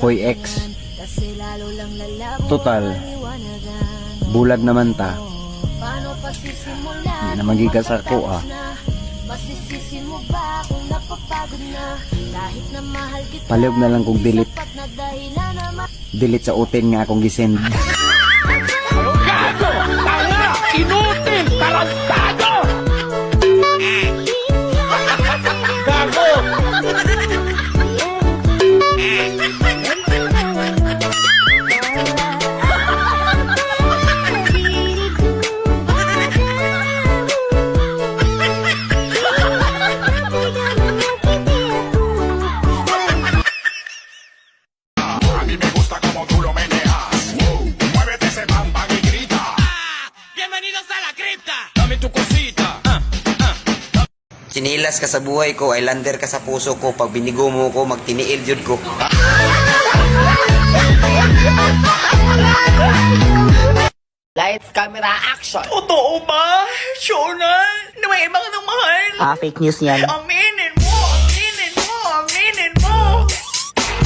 Hoy ex, total, bulag naman ta. Hindi na magigas ako Palihog na lang kong delete. Delete sa utin nga akong gisend. Gago! Tanga! Inutil! Tarantado! Gago! Sinilas ka sa buhay ko, islander ka sa puso ko. Pag binigo mo ko, magtiniil jud ko. Lights, camera, action! Totoo ba? Sure na? Na may ibang nang mahal? Fake news yan. Aminin mo! Aminin mo! Aminin mo!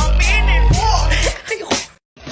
Aminin mo! Ayoko.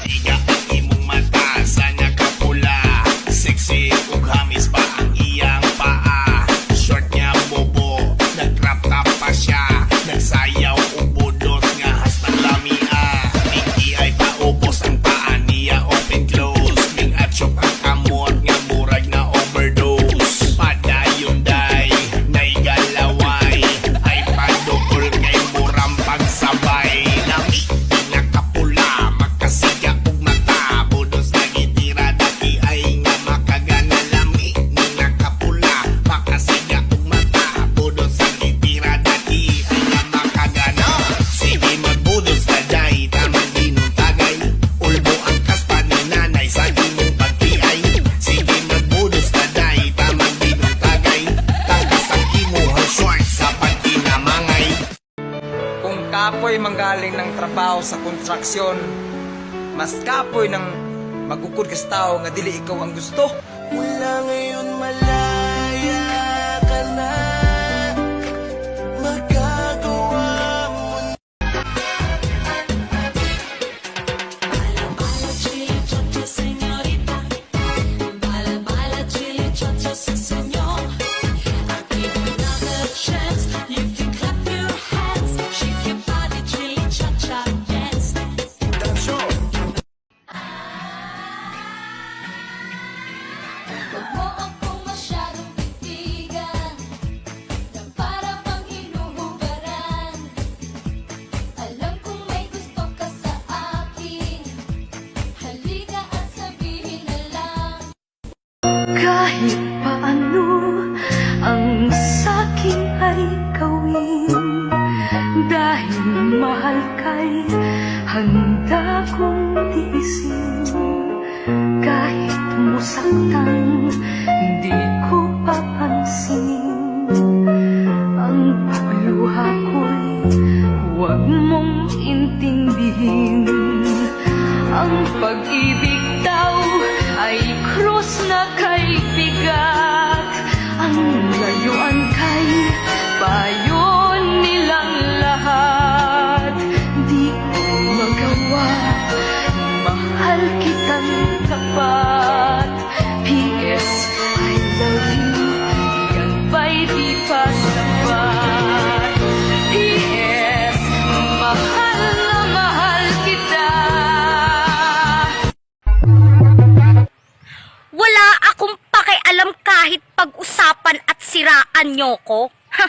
Siga ang imong mata, sana kapula. Sexy ug hamis pa ang iyang paa. Short niya bobo, nag-crop top pa siya. Nagsayaw ug budos nga hasta lamia. Niki ay paubos ang paa niya, open close. Ning atsyok ang kamot nga murag na overdose. Padayon day, naigalaway. Ay padukol kay muram pagsabay. Lami nakapula, magkasiga ug mata. Budos lagi tira dati ay nga makagana. Lami ni nakapula, makasiga ug mata. Budos lagi tira dati ay nga makagana. Sige magbudos na day, tamang ginong tagay. Ulbo ang kaspa ni nanay sa imong pagtiay. Sige magbudos na day, tamang ginong tagay. Tagas ang imuhang short sa pagkinamangay. Kung kapoy manggaling ng trabaho sa konstruksyon, mas kapoy ng magukod ka sa tao nga dili ikaw ang gusto. Mula ngayon malaya ka na. Magagawa mo na. Huwag mo akong masyadong titigan na para bang hinuhugaran. Alam kong may gusto ka sa akin, halika at sabihin na lang. Kahit paano ang sa'kin ay gawin, dahil mahal kay handa kong tiisin. Kahit musaktan, hindi ko papansinin. Ang pagluha ko'y huwag mong intindihin. Ang pag-ibig daw ay krus na kay bigat. Ang layuan kay payo nilang lahat. Di ko magawa, mahal kitang tapat. P.S. I love you, yan ba'y di pa sapat? P.S. Mahal na mahal kita. Wala akong pakialam kahit pag-usapan at siraan nyo ko. Ha!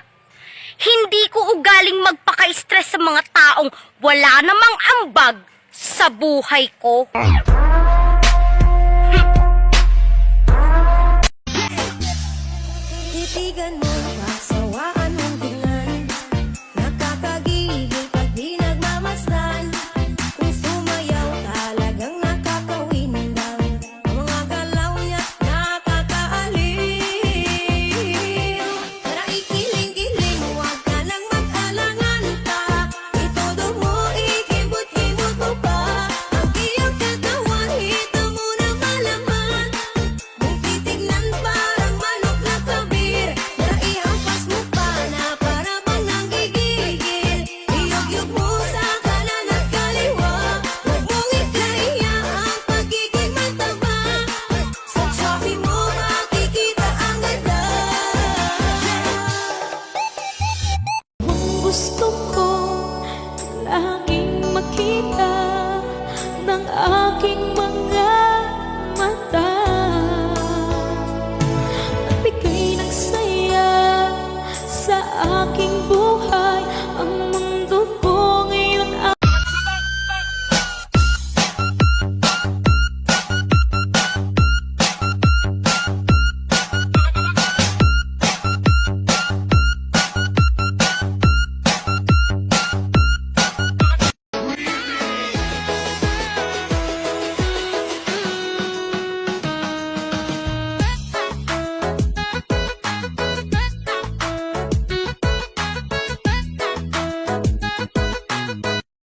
Hindi ko ugaling magpaka-stress sa mga taong wala namang ambag sa buhay ko. Titigan mo ba sa